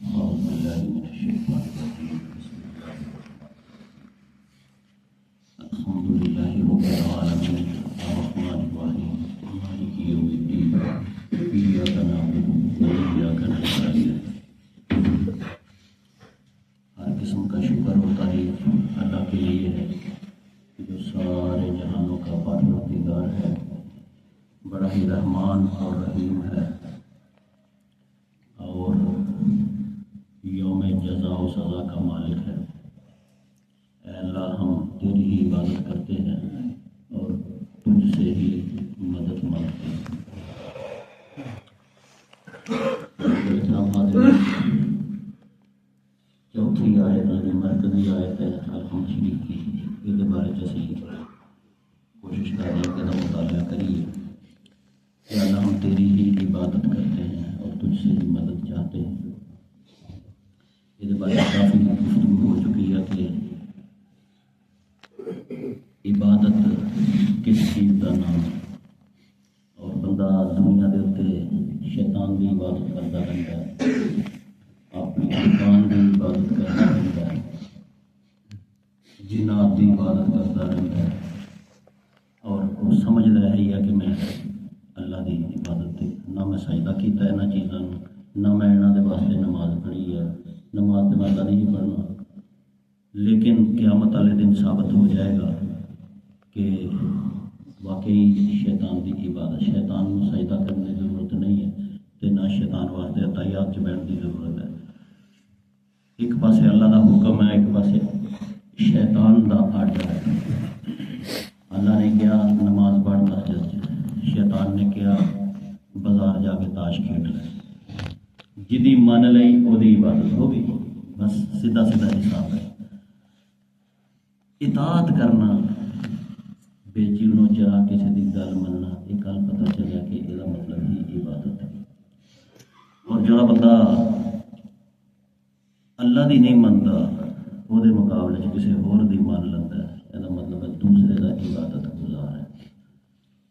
أعوذ بالله من الشيطان الرجيم. بسم الله الحمد لله رب العالمين الرحمن الرحيم مالك يوم الدين إياك نعبد وإياك نستعين. ہر قسم کا شکر و تعریف اللہ کے لیے ہے جو سارے جہانوں کا پروردگار ہے، بڑا ہی رحمان اور رحیم ہے، اور یوم جزا و سزا کا مالک ہے۔ اے اللہ، ہم تیری ہی عبادت کرتے ہیں اور تجھ سے ہی مدد مانگتے ہیں۔ چوتھی آیت یعنی مرکزی آیت ہے الحمد شریف کی، یہ بارے سے کوشش کر رہے ہیں کہ مطالعہ کریے کہ اللہ ہم تیری ہی عبادت کرتے ہیں اور تجھ سے ہی مدد چاہتے ہیں۔ یہ بارے کافی گفتگو ہو چکی ہے کہ عبادت کس چیز کا نام ہے، اور بندہ دنیا کے اتنے شیطان کی عبادت کرتا رہتا ہے، اپنی شیطان کی عبادت کرتا رہتا ہے، جنات کی عبادت کرتا رہتا ہے، اور وہ سمجھتا ہے کہ میں اللہ کی عبادت نہ میں سجدہ کیتا ہے انہاں چیزاں، نہ میں انہاں دے واسطے نماز پڑھی ہے، نماز تو میں نہیں پڑھنا، لیکن قیامت والے دن ثابت ہو جائے گا کہ واقعی شیطان کی عبادت، شیطان کو سجدہ کرنے کی ضرورت نہیں ہے، تو نہ شیطان واسطے عطیات چ بیٹھنے کی ضرورت ہے۔ ایک پاسے اللہ کا حکم ہے، ایک پاسے شیطان کا آرڈر ہے۔ اللہ نے کیا نماز پڑھ مسجد، شیطان نے کیا بازار جا کے تاش کھیل لے، جدی من لئی وہ عبادت ہو گئی، بس سیدھا سیدھا حساب ہے۔ اطاعت کرنا، بے چیونوں چرا کسی کی گل مننا، یہ کل پتہ چلیا کہ یہ مطلب ہی عبادت ہے۔ اور جڑا بندہ اللہ دی نہیں منتا، وہ مقابلے کسی ہور دی مان لینا ہے، یہ مطلب ہے دوسرے کا عبادت گزار ہے۔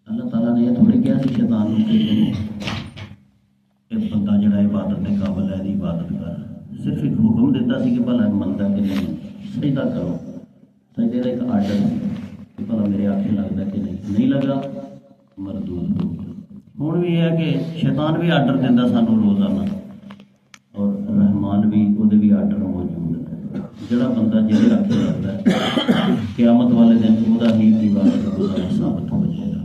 اللہ تعالیٰ نے یہ تھوڑی کیا سی شیطان کہ ایک بندہ جڑا عبادت کے قابل ہے دی عبادت کر، صرف ایک حکم دیتا سی کہ بھلا منتا کہ نہیں، سجدہ کرو، سجدے کا ایک آرڈر سی کہ بھلا میرے آنکھیں لگتا کہ نہیں لگا مردود ہو گیا۔ ہوں بھی یہ ہے کہ شیطان بھی آرڈر دینا سانوں روزانہ، اور رحمان بھی وہ بھی آرڈر موجود ہے۔ جڑا بندہ جہے آنکھیں لگتا ہے قیامت والے دن وہ ہی عبادت گزار ثابت ہو جائے گا۔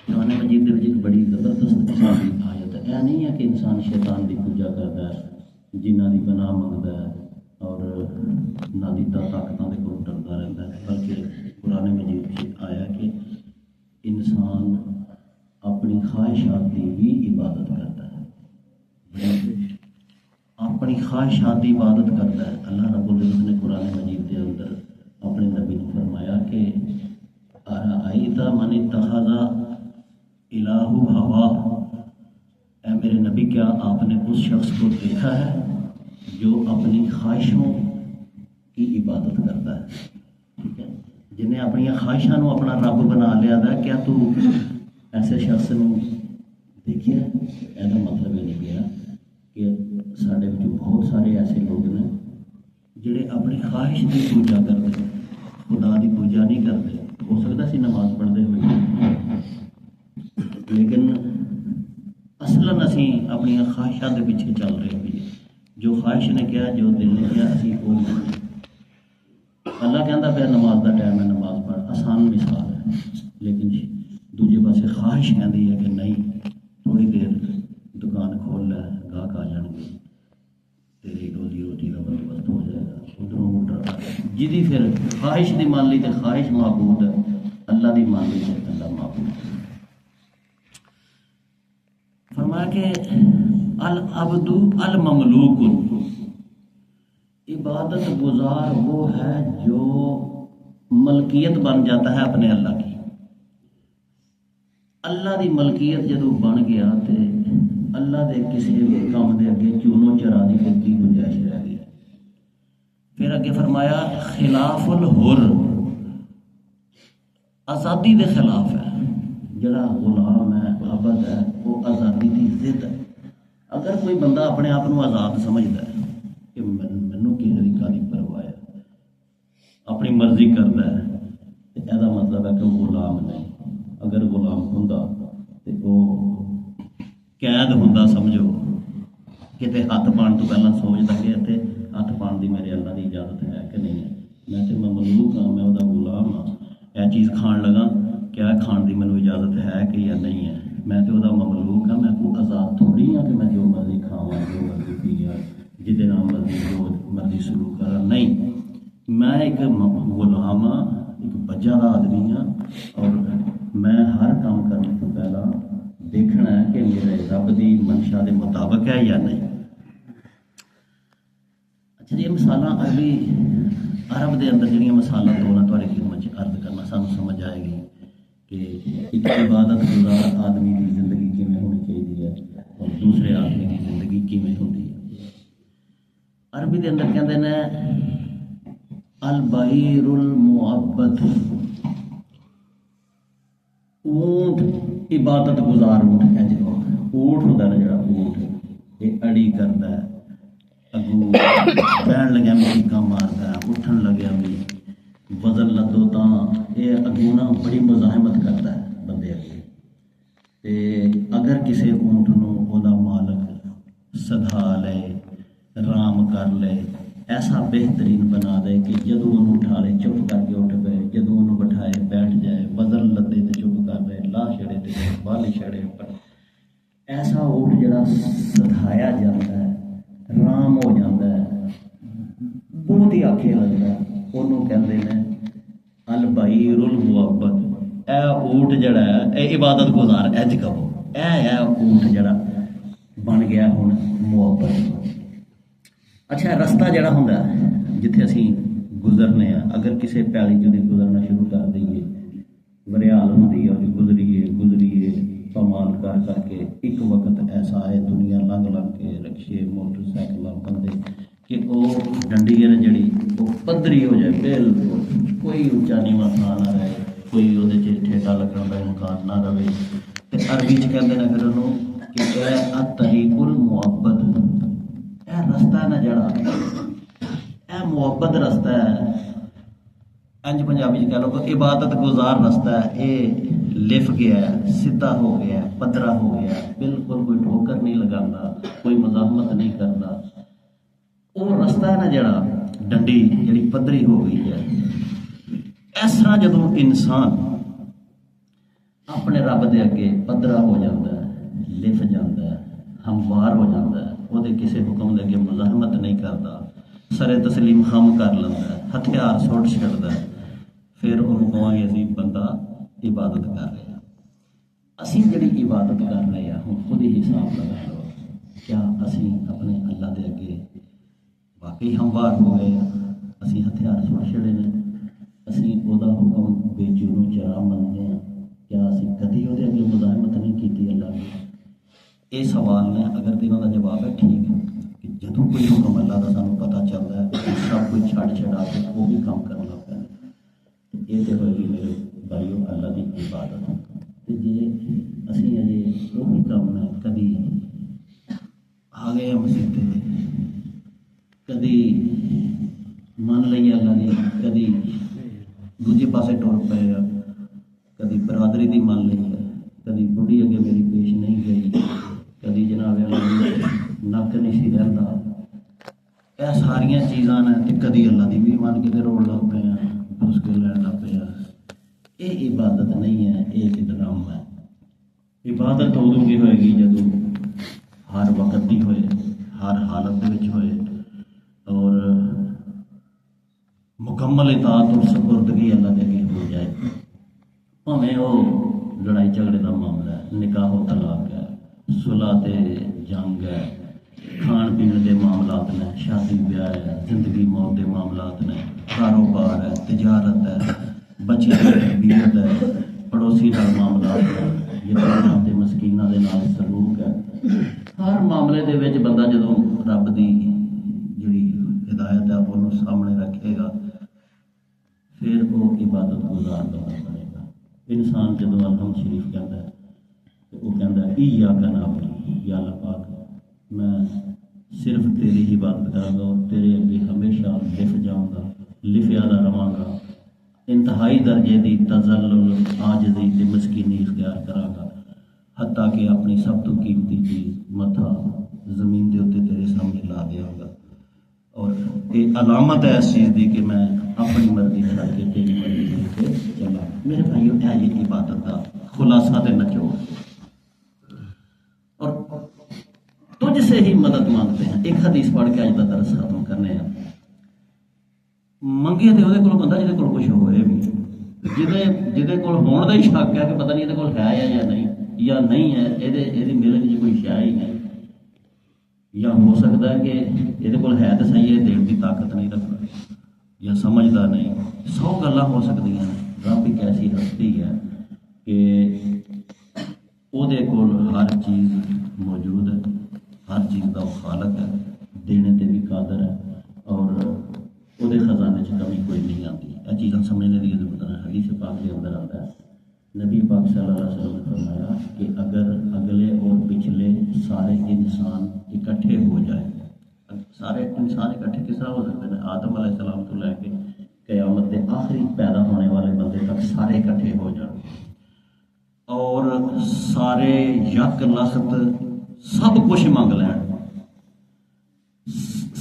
قرآن مجید کے ایک بڑی زبردست حسابی آیت ہے، یہ نہیں ہے کہ انسان شیطان کی پوجا کرتا ہے، جنہ کی پناہ منگتا ہے اور نادیدہ طاقتوں کے کو ڈرتا رہتا ہے، بلکہ قرآن مجید سے آیا کہ انسان اپنی خواہشات کی بھی عبادت کرتا ہے، اپنی خواہشات کی عبادت کرتا ہے۔ اللہ رب العزت نے قرآن مجید کے اندر اپنے نبی نے فرمایا کہ ارأیت من اتخذ الہ ہوا، اے میرے نبی کیا آپ نے اس شخص کو دیکھا ہے جو اپنی خواہشوں کی عبادت کرتا ہے، ٹھیک ہے، جنہیں اپنی خواہشوں اپنا رب بنا لیا تھا، کیا تو ایسے شخص کو دیکھیا؟ یہ مطلب یہ نہیں گیا کہ سارے بہت سارے ایسے لوگ ہیں جڑے اپنی خواہش کی پوجا کرتے ہیں، خدا کی پوجا نہیں کرتے۔ ہو سکتا سی نماز پڑھتے ہوئے، لیکن اصلاً اسی اپنی خواہشات کے پیچھے چل رہے ہوئے، جو خواہش نے کیا، جو دل نے کیا، اسی وہ نہیں۔ اللہ کہتا پہ نماز کا ٹائم ہے، نماز پڑھ، آسان مثال ہے، لیکن دوجے پاسے خواہش کہتی ہے کہ نہیں، تھوڑی دیر دکان کھول لے، گاہک آ جان گے، تیری روزی روٹی کا بندوبست ہو جائے گا، ادھروں ادھر جی پھر خواہش دی مان لی تو خواہش معبود ہے، اللہ دی مان لی تو اللہ معبود ہے۔ فرمایا کہ العبد المملوک، عبادت گزار وہ ہے جو ملکیت بن جاتا ہے اپنے اللہ کی۔ اللہ دی ملکیت جدو بن گیا تو اللہ دے کسی کام دے اگے چونو چرا دی کوئی گنجائش رہ گئی۔ پھر اگے فرمایا خلاف الحر، آزادی دے خلاف ہے، جڑا غلام ہے، عبد ہے، وہ آزادی کی ضد ہے، ਅਗਰ ਕੋਈ ਬੰਦਾ ਆਪਣੇ ਆਪ ਨੂੰ ਆਜ਼ਾਦ ਸਮਝਦਾ ਹੈ ਕਿ ਮੈਨੂੰ ਕਿਸੇ ਦੀ ਕਾਹਦੀ ਪਰਵਾਹ ਹੈ, ਆਪਣੀ ਮਰਜ਼ੀ ਕਰਦਾ ਹੈ, ਤੇ ਇਹਦਾ ਮਤਲਬ ਹੈ ਕਿ ਉਹ ਗੁਲਾਮ ਨਹੀਂ। ਅਗਰ ਗੁਲਾਮ ਹੁੰਦਾ ਤੇ ਉਹ ਕੈਦ ਹੁੰਦਾ। ਸਮਝੋ ਕਿਤੇ ਹੱਥ ਪਾਉਣ ਤੋਂ ਪਹਿਲਾਂ ਸੋਚਦਾ ਕਿ ਇੱਥੇ ਹੱਥ ਪਾਉਣ ਦੀ ਮੇਰੇ ਅੱਲਾ ਦੀ ਇਜਾਜ਼ਤ ਹੈ ਕਿ ਨਹੀਂ ਹੈ। ਮੈਂ ਤੇ ਮਮਲੂਕ ਹਾਂ, ਮੈਂ ਉਹਦਾ ਗੁਲਾਮ ਹਾਂ। ਇਹ ਚੀਜ਼ ਖਾਣ ਲੱਗਾ, ਕਿਆ ਖਾਣ ਦੀ ਮੈਨੂੰ ਇਜਾਜ਼ਤ ਹੈ ਕਿ ਜਾਂ ਨਹੀਂ ਹੈ। ਮੈਂ ਤੇ ਉਹਦਾ ਮਮਲੂਕ ਹਾਂ, ਮੈਂ ਕੋਈ ਆਜ਼ਾਦ ਥੋੜ੍ਹੀ ਹਾਂ ਕਿ ਮੈਂ ਜੋ ਮਰਜ਼ੀ ਖਾਵਾਂ, ਜੋ ਮਰਜ਼ੀ ਪੀਵਾਂ, ਜਿਹਦੇ ਨਾਲ ਮਰਜ਼ੀ ਜੋ ਮਰਜ਼ੀ ਸਲੂਕ ਕਰਾਂ। ਨਹੀਂ, ਮੈਂ ਇੱਕ ਗੁਲਾਮ ਹਾਂ, ਇੱਕ ਬੱਝਾ ਦਾ ਆਦਮੀ ਹਾਂ, ਔਰ ਮੈਂ ਹਰ ਕੰਮ ਕਰਨ ਤੋਂ ਪਹਿਲਾਂ ਦੇਖਣਾ ਹੈ ਕਿ ਮੇਰੇ ਰੱਬ ਦੀ ਮਨਸ਼ਾ ਦੇ ਮੁਤਾਬਕ ਹੈ ਜਾਂ ਨਹੀਂ। ਅੱਛਾ ਜੀ, ਇਹ ਮਿਸਾਲਾਂ ਅਰਬ ਦੇ ਅੰਦਰ ਜਿਹੜੀਆਂ ਮਿਸਾਲਾਂ ਤੋਂ ਉਹਨਾਂ ਤੁਹਾਡੀ ਖਿਦਮਤ 'ਚ ਅਰਜ਼ ਕਰਨਾ, ਸਾਨੂੰ ਸਮਝ ਆਏਗੀ ਕਿ ਇੱਕ ਇਬਾਦਤ ਗੁਜ਼ਾਰ ਆਦਮੀ ਦੀ ਜ਼ਿੰਦਗੀ ਕਿਵੇਂ ਹੋਣੀ ਚਾਹੀਦੀ ਹੈ ਔਰ ਦੂਸਰੇ ਆਦਮੀ ਦੀ ਜ਼ਿੰਦਗੀ ਕਿਵੇਂ ਹੁੰਦੀ ਹੈ। ਅਰਬੀ ਦੇ ਅੰਦਰ ਕਹਿੰਦੇ ਨੇ ਅਲ ਬਹੀਰੁਲ ਮੁਅੱਬਦ, ਊਂਟ ਇਬਾਦਤ ਗੁਜ਼ਾਰ ਊਂਟ। ਇੰਝ ਊਂਟ ਹੁੰਦਾ ਨਾ ਜਿਹੜਾ ਊਂਟ, ਇਹ ਅੜੀ ਕਰਦਾ ਹੈ, ਅੱਗੂ ਬਹਿਣ ਲੱਗਿਆ ਵੀ ਚੀਕਾਂ ਮਾਰਦਾ, ਉੱਠਣ ਲੱਗਿਆ ਵੀ ਵਜ਼ਨ ਲੱਦੋ ਤਾਂ ਇਹ ਅੱਗੂ ਨਾ ਬੜੀ ਮੁਜ਼ਾਹਮਤ ਕਰਦਾ ਹੈ ਬੰਦੇ ਅੱਗੇ। ਤੇ ਅਗਰ ਕਿਸੇ ਊਂਟ ਨੂੰ ਉਹਦਾ ਮਾਲਕ ਸਧਾ ਲਏ, ਆਰਾਮ ਕਰ ਲਏ, ਐਸਾ ਬਿਹਤਰੀਨ ਬਣਾ ਦੇ ਕਿ ਜਦੋਂ ਉਹਨੂੰ ਉਠਾ ਲਏ ਚੁੱਪ ਕਰਕੇ ਉੱਠ ਪਏ, ਜਦੋਂ ਉਹਨੂੰ ਬਿਠਾਏ ਬੈਠ ਜਾਏ, ਵਜ਼ਨ ਲੱਦੇ ਤੇ ਚੁੱਪ ਕਰ ਰਹੇ, ਲਾਹ ਛੜੇ ਤੇ ਬਾਹਲੀ ਛੜੇ। ਪਰ ਐਸਾ ਊਂਟ ਜਿਹੜਾ ਸਧਾਇਆ ਜਾਂਦਾ ਹੈ, ਆਰਾਮ ਹੋ ਜਾਂਦਾ ਹੈ, ਬਹੁਤ ਹੀ ਆਖੇ ਲੱਗਦਾ, ਉਹਨੂੰ ਕਹਿੰਦੇ ਨੇ ਅਲ ਬਹੀਰੁਲ ਮੁਅੱਬਦ। ਇਹ ਊਂਟ ਜਿਹੜਾ ਹੈ ਇਹ ਇਬਾਦਤ ਗੁਜ਼ਾਰ, ਇੰਝ ਕਹੋ ਇਹ ਹੈ ਊਂਟ ਜਿਹੜਾ ਬਣ ਗਿਆ ਹੁਣ ਮੁਅੱਬਦ। ਅੱਛਾ, ਰਸਤਾ ਜਿਹੜਾ ਹੁੰਦਾ ਜਿੱਥੇ ਅਸੀਂ ਗੁਜ਼ਰਨੇ ਆ, ਅਗਰ ਕਿਸੇ ਪੈਲੀ 'ਚੋਂ ਦੀ ਗੁਜ਼ਰਨਾ ਸ਼ੁਰੂ ਕਰ ਦਈਏ, ਵਰਿਆਲ ਹੁੰਦੀ ਹੈ, ਗੁਜ਼ਰੀਏ ਪਮਾਨ ਕਰ ਕਰਕੇ, ਇੱਕ ਵਕਤ ਐਸਾ ਹੈ ਦੁਨੀਆ ਲੰਘ ਕੇ ਰਕਸ਼ੇ ਮੋਟਰਸਾਈਕਲਾਂ ਬੰਦੇ ਕਿ ਉਹ ਡੰਡੀ ਹੈ ਜਿਹੜੀ ਉਹ ਪੱਧਰੀ ਹੋ ਜਾਏ, ਬਿਲਕੁਲ ਕੋਈ ਉੱਚਾ ਨੀਵਾਂ ਥਾਂ ਨਾ ਰਹੇ, ਕੋਈ ਉਹਦੇ 'ਚ ਠੇਡਾ ਲੱਗਣ ਦਾ ਇਮਕਾਨ ਨਾ ਰਹੇ। ਤੇ ਅਰਬੀ 'ਚ ਕਹਿੰਦੇ ਨੇ ਫਿਰ ਉਹਨੂੰ ਕਿ ਇਹ ਅਤਰੀਕੁਲ ਮੁਅੱਬਦ, ਇਹ ਰਸਤਾ ਨਾ ਜਿਹੜਾ ਇਹ ਮੁਅੱਬਦ ਰਸਤਾ ਹੈ। ਇੰਝ ਪੰਜਾਬੀ 'ਚ ਕਹਿ ਲਓ ਕਿ ਇਬਾਦਤ ਗੁਜ਼ਾਰ ਰਸਤਾ ਹੈ। ਇਹ ਲਿਫ ਗਿਆ, ਸਿੱਧਾ ਹੋ ਗਿਆ, ਪੱਧਰਾ ਹੋ ਗਿਆ, ਬਿਲਕੁਲ ਕੋਈ ਠੋਕਰ ਨਹੀਂ ਲਗਾਉਂਦਾ, ਕੋਈ ਮੁਜ਼ਾਹਮਤ ਨਹੀਂ ਕਰਦਾ। ਉਹ ਰਸਤਾ ਹੈ ਨਾ ਜਿਹੜਾ ਡੰਡੀ ਜਿਹੜੀ ਪੱਧਰੀ ਹੋ ਗਈ ਹੈ। ਇਸ ਤਰ੍ਹਾਂ ਜਦੋਂ ਇਨਸਾਨ ਆਪਣੇ ਰੱਬ ਦੇ ਅੱਗੇ ਪੱਧਰਾ ਹੋ ਜਾਂਦਾ ਹੈ, ਲਿਫ ਜਾਂਦਾ ਹੈ, ਹਮਵਾਰ ਹੋ ਜਾਂਦਾ ਹੈ, ਉਹਦੇ ਕਿਸੇ ਹੁਕਮ ਦੇ ਅੱਗੇ ਮੁਜ਼ਾਹਮਤ ਨਹੀਂ ਕਰਦਾ, ਸਰੇ ਤਸਲੀਮ ਹਮ ਕਰ ਲੈਂਦਾ, ਹਥਿਆਰ ਸੁੱਟ ਛੱਡਦਾ, ਫਿਰ ਉਹਨੂੰ ਕਹਾਂਗੇ ਅਸੀਂ ਬੰਦਾ ਇਬਾਦਤ ਕਰ ਰਿਹਾ। ਅਸੀਂ ਜਿਹੜੀ ਇਬਾਦਤ ਕਰ ਰਹੇ ਹਾਂ, ਹੁਣ ਖੁਦ ਹੀ ਹਿਸਾਬ ਲਗਾ ਲਓ, ਕਿਆ ਅਸੀਂ ਆਪਣੇ ਅੱਲਾ ਦੇ ਅੱਗੇ ਵਾਕਈ ਹਮਵਾਰ ਹੋ ਗਏ? ਅਸੀਂ ਹਥਿਆਰ ਸੁੱਟ ਛੱਡੇ ਨੇ? ਅਸੀਂ ਉਹਦਾ ਹੁਕਮ ਬੇਜੁਨੂ ਚਰਾ ਮੰਨਦੇ ਹਾਂ? ਕਿਆ ਅਸੀਂ ਕਦੀ ਉਹਦੇ ਅੱਗੇ ਮੁਜ਼ਾਹਮਤ ਨਹੀਂ ਕੀਤੀ ਅੱਲਾ ਦੀ? ਇਹ ਸਵਾਲ ਨੇ। ਅਗਰ ਤੇ ਇਹਨਾਂ ਦਾ ਜਵਾਬ ਹੈ ਠੀਕ ਹੈ ਕਿ ਜਦੋਂ ਕੋਈ ਹੁਕਮ ਅੱਲਾ ਦਾ ਸਾਨੂੰ ਪਤਾ ਚੱਲਦਾ ਹੈ ਸਭ ਕੁਝ ਛੱਡ ਛਡਾ ਕੇ ਉਹ ਵੀ ਕੰਮ ਕਰਨ ਲੱਗ ਪੈਂਦੇ। ਇਹ ਤੇ ਹੋਏਗੀ ਮੇਰੇ ਭਾਈਓ ਅੱਲਾ ਦੀ ਇਬਾਦਤ। ਤੇ ਜੇ ਅਸੀਂ ਅਜੇ ਉਹ ਵੀ ਕੰਮ ਨਾ ਕਦੀ ਆ ਗਏ ਮਸੀਹ ਤੇ, ਕਦੀ ਮੰਨ ਲਈ ਅੱਲਾ ਦੀ, ਕਦੀ ਦੂਜੇ ਪਾਸੇ ਟੁਰ ਪਏ ਆ, ਕਦੀ ਬਰਾਦਰੀ ਦੀ ਮੰਨ ਲਈ ਹੈ, ਕਦੀ ਬੁੱਢੀ ਅੱਗੇ ਮੇਰੀ ਪੇਸ਼ ਨਹੀਂ ਗਈ, ਕਦੀ ਜਨਾਬ ਨੱਕ ਨਹੀਂ ਸੀ ਰਹਿੰਦਾ। ਇਹ ਸਾਰੀਆਂ ਚੀਜ਼ਾਂ ਨੇ। ਤੇ ਕਦੀ ਅੱਲਾ ਦੀ ਵੀ ਮੰਨ ਕੇ ਤੇ ਰੋਣ ਲੱਗ ਪਏ ਆ, ਮੁਸ਼ਕਿਲ ਲੈਣ ਲੱਗ ਪਏ ਆ। ਇਹ ਇਬਾਦਤ ਨਹੀਂ ਹੈ, ਇਹ ਇੱਕ ਡਰਾਮਾ ਹੈ। ਇਬਾਦਤ ਉਦੋਂ ਕੀ ਹੋਏਗੀ ਜਦੋਂ ਹਰ ਵਕਤ ਦੀ ਹੋਏ, ਹਰ ਹਾਲਤ ਦੇ ਵਿੱਚ ਹੋਏ, ਔਰ ਮੁਕੰਮਲ ਇਤਾਅਤ ਔਰ ਸਪੁਰਦਗੀ ਅੱਲਾ ਦੇ ਅੱਗੇ ਹੋ ਜਾਏ। ਭਾਵੇਂ ਉਹ ਲੜਾਈ ਝਗੜੇ ਦਾ ਮਾਮਲਾ ਹੈ, ਨਿਕਾਹ ਤਲਾਕ ਹੈ, ਸੁਲ੍ਹਾ ਤੇ ਜੰਗ ਹੈ, ਖਾਣ ਪੀਣ ਦੇ ਮਾਮਲਾਤ ਨੇ, ਸ਼ਾਦੀ ਵਿਆਹ ਹੈ, ਜ਼ਿੰਦਗੀ ਮੌਤ ਦੇ ਮਾਮਲਾਤ ਨੇ, ਕਾਰੋਬਾਰ ਹੈ, ਤਜਾਰਤ ਹੈ, ਬੱਚਿਆਂ ਦੀ ਤਰਬੀਅਤ ਹੈ, ਪੜੋਸੀ ਨਾਲ ਮਾਮਲਾਤ ਹੈ, ਯਤੀਮਾਂ ਤੇ ਮਸਕੀਨਾਂ ਦੇ ਨਾਲ ਸਲੂਕ ਹੈ। ਹਰ ਮਾਮਲੇ ਦੇ ਵਿੱਚ ਬੰਦਾ ਜਦੋਂ ਰੱਬ ਦੀ ਜਿਹੜੀ ਹਿਦਾਇਤ ਹੈ ਉਹਨੂੰ ਸਾਹਮਣੇ ਰੱਖੇਗਾ, ਫਿਰ ਉਹ ਇਬਾਦਤ ਗੁਜ਼ਾਰ ਬੰਦਾ ਬਣੇਗਾ। ਇਨਸਾਨ ਜਦੋਂ ਅਲਹਮਦ ਸ਼ਰੀਫ ਕਹਿੰਦਾ ਹੈ ਤੇ ਉਹ ਕਹਿੰਦਾ ਇਯਾਕਾ ਨਅਬੁਦ, ਯਾ ਅੱਲਾਹ ਪਾਕ میں صرف تیری ہی بات کراں گا اور تیرے اگے ہمیشہ لکھ جاؤں گا، لکھیا دا رواں گا، انتہائی درجے دی تذلل، عاجزی تے مسکینی اختیار کراں گا، حتیٰ کہ اپنی سب تو قیمتی چیز متھا زمین دے اتنے تیرے سامنے لا دیاں گا۔ اور یہ علامت ہے اس چیز دی کہ میں اپنی مرضی چھڑ کے تیری مرضی لے کے چلا۔ میرے بھائیو، یہ عبادت کا خلاصہ تے نچوڑ، اور تجھ سے ہی مدد مانگتے ہیں۔ ایک حدیث پڑھ کے اج کا درس ختم کرنے ہیں۔ منگے تے وہ بندہ جہد کو کچھ ہوئے بھی، جہد کو ہونے کا ہی شک ہے کہ پتہ نہیں یہ ہے یا نہیں ہے، یہ ملن کی کوئی شے ہی نہیں، یا ہو سکتا ہے کہ یہ ہے تو صحیح ہے، دین کی طاقت نہیں رکھتا یا سمجھتا نہیں، 100 گلاں ہو سکتی ہیں۔ رب ایک ایسی ہستی ہے کہ وہ ہر چیز موجود ہے، ہر چیز کا وہ خالق ہے، دینے تے بھی قادر ہے، اور وہ خزانے کمی کوئی نہیں آتی۔ یہ چیزاں سمجھنے کی ضرورت ہے۔ حدیث پاک کے اندر آتا ہے، نبی پاک صلی اللہ علیہ وسلم نے فرمایا کہ اگر اگلے اور پچھلے سارے انسان اکٹھے ہو جائیں، سارے انسان اکٹھے کس طرح ہو سکتے ہیں؟ آدم علیہ السلام تو لے کے قیامت کے آخری پیدا ہونے والے بندے تک سارے اکٹھے ہو جائیں، اور سارے یک لخت سب کچھ منگ لین،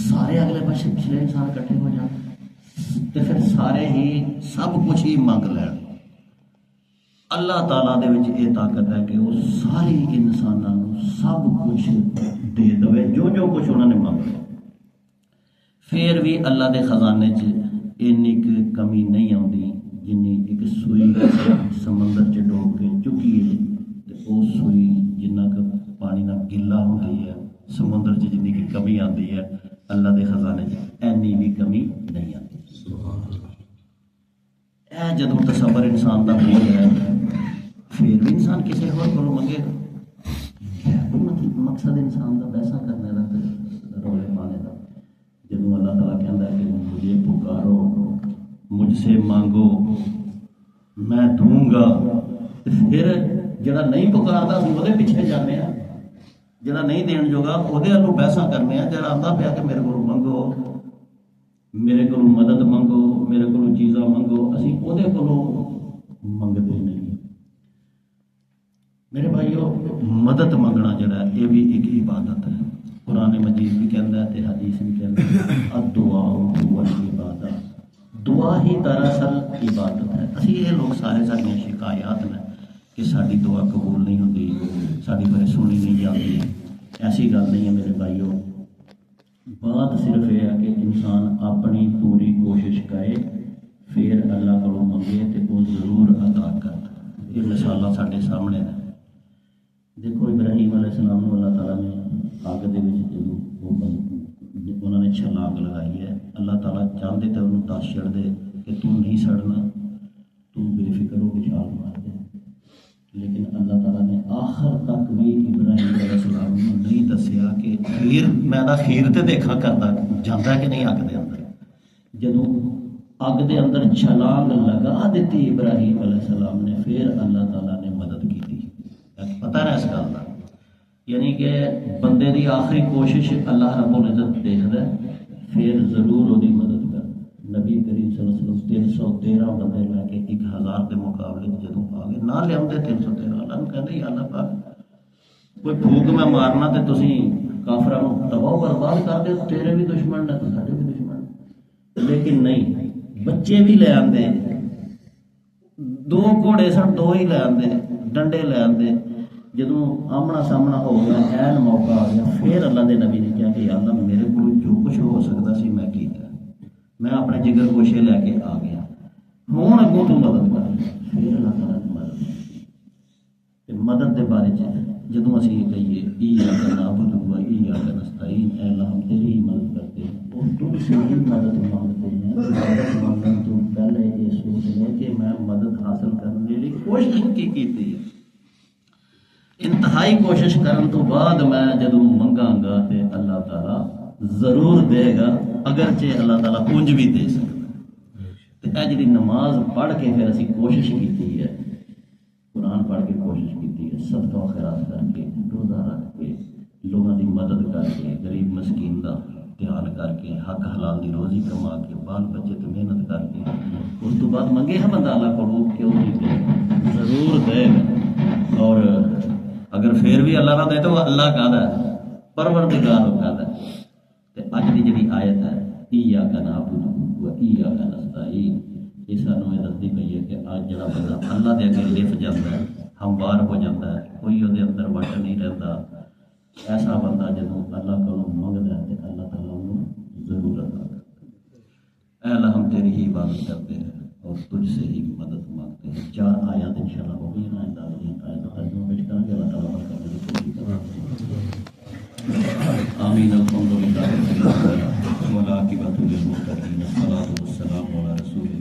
سارے اگلے پچھلے پچھلے انسان اکٹھے ہو جائیں تو پھر سارے ہی سب کچھ ہی منگ لین۔ اللہ تعالیٰ دے وچ یہ طاقت ہے کہ وہ ساری انسانوں سب کچھ دے دے، جو کچھ انہوں نے منگ لیا، پھر بھی اللہ دے خزانے اینی کمی نہیں آتی جنی ایک سوئی سمندر چ ڈوب کے چکیے تو وہ سوئی جنہ پانی نہ گلا ہوتی ہے، سمندر جنی کی کمی آتی ہے، اللہ دے خزانے اینی بھی کمی نہیں آتی۔ اے جدوں تصور انسان دا ہو ہے، پھر بھی انسان کسی اور کو منگے گا۔ مقصد انسان کا پیسہ کرنے کا، رولے پانے کا، جدوں اللہ تعالیٰ کہتا ہے کہ مجھے پکارو، مجھ سے مانگو، میں دوں گا، پھر جڑا نہیں پکارتا وہ پیچھے جانے ہیں، جڑا نہیں دین جوگا وہ پیسہ کرنے ہیں، جڑا آتا پیا کہ میرے کو منگو، میرے کو مدد منگو، میرے کو چیزاں منگو، اسی وہ منگتے نہیں۔ میرے بھائیو، مدد منگنا جڑا ہے یہ بھی ایک عبادت ہے۔ قرآن مجید بھی کہتا ہے تے حدیث بھی کہتا ہے، الدعاء هو العبادہ، دعا ہی دراصل عبادت ہے۔ اسی یہ لوگ سارے ساری شکایات نے کہ ساری دعا قبول نہیں ہوتی، ساری بڑے سنی نہیں جاتی، ایسی گل نہیں ہے میرے بھائیو۔ بات صرف یہ ہے کہ انسان اپنی پوری کوشش کرے، پھر اللہ کو منگے تو وہ ضرور عطا کرتا۔ یہ مثالیں سارے سامنے ہیں۔ دیکھو ابراہیم علیہ السلام کو اللہ تعالیٰ نے آگ دے انہوں نے چھلانگ لگائی ہے، اللہ تعالیٰ چاہتے تو انہوں دس چڑھ دے کہ تم نہیں سڑنا، تم بے فکر ہو کے چھال مار دے، لیکن اللہ تعالیٰ نے آخر تک بھی ابراہیم علیہ السلام کو نہیں دسیا کہ خیر میں خیر تے دیکھا کرتا جاتا ہے کہ نہیں اگ دے اندر۔ جدوں اگ دے اندر چھلانگ لگا دیتی ابراہیم علیہ السلام نے، پھر اللہ تعالیٰ نے مدد کی تھی۔ پتہ ہے اس گل کا، یعنی کہ بندے دی آخری کوشش اللہ رب العزت دیکھتا ہے، پھر ضرور وہ مدد کر۔ نبی کریم صلی اللہ علیہ وسلم 313 بندے لے کے 1000 کے مقابلے جدوں آ گئے، نہ لیا 313، اللہ نے کہتے اللہ پاک کوئی پھوک میں مارنا تو تسی کافراں نوں تباہ و برباد کر دے، تیرے بھی دشمن نے تو ساڈے بھی دشمن، لیکن نہیں، بچے بھی لے آندے، 2 گھوڑے سن 2 ہی لے آندے، ڈنڈے لے آندے، جدوں آمنا سامنا ہو گیا، این موقع آ گیا، پھر اللہ دے نبی نے کہا کہ یا اللہ میرے کو جو کچھ ہو سکتا سی میں کیتا، میں اپنے جگر گوشے لے کے آ گیا، ہوں اگوں تو مدد کر۔ پھر اللہ تعالیٰ نے مدد کی۔ مدد کے بارے جدوں اسی یہ کہیے ایاک نعبد و ایاک نستعین، اے اللہ ہم تیری ہی مدد کرتے ہیں اور تجھ سے ہی مدد مانگتے ہیں۔ مدد مانگنے تو پہلے یہ سوچ لیں کہ میں مدد حاصل کرنے کے لیے کوشش کی ہے، انتہائی کوشش کرنے تو بعد میں جدوں منگاں گا تے اللہ تعالیٰ ضرور دے گا، اگرچہ اللہ تعالیٰ کنج بھی دے سکتا ہے۔ تو اے جی نماز پڑھ کے پھر اسی کوشش کی ہے، قرآن پڑھ کے کوشش کی ہے، صدقہ و خیرات کر کے، روزہ رکھ کے، لوگوں کی مدد کر کے غریب مسکین کا دھیان کر کے حق حلال دی روزی کما کے بال بچے تو محنت کر کے اس تو بعد منگے ہے بندہ اللہ کو کیوں نہیں دے ضرور دے گا. اور اگر پھر بھی اللہ نہ دے تو وہ اللہ کا ہے پروردگار کا ہے. اج کی جڑی آیت ہے ایاک نعبد و ایاک نستعین یہ سانوں یہ دستی پئی ہے کہ اج جڑا بندہ اللہ دے اگے لف جاتا ہے ہموار ہو جاتا ہے کوئی وہ اندر وٹ نہیں رہتا. ایسا بندہ جب اللہ کو منگتا ہے تو اللہ تعالیٰ انہوں ضرور عطا کرتا ہے. اے اللہ ہم تیری ہی عبادت کرتے ہیں اور تجھ سے ہی مدد مانگتے ہیں. 4 آیات انشاءاللہ ہو گئی نا آئندہ آیت ترجمہ پیش کریں گے. اللہ تعالیٰ برکت دے توفیق عطا فرمائے. آمین. الحمدللہ والعاقبۃ للمتقین. الصلاۃ والسلام علی رسول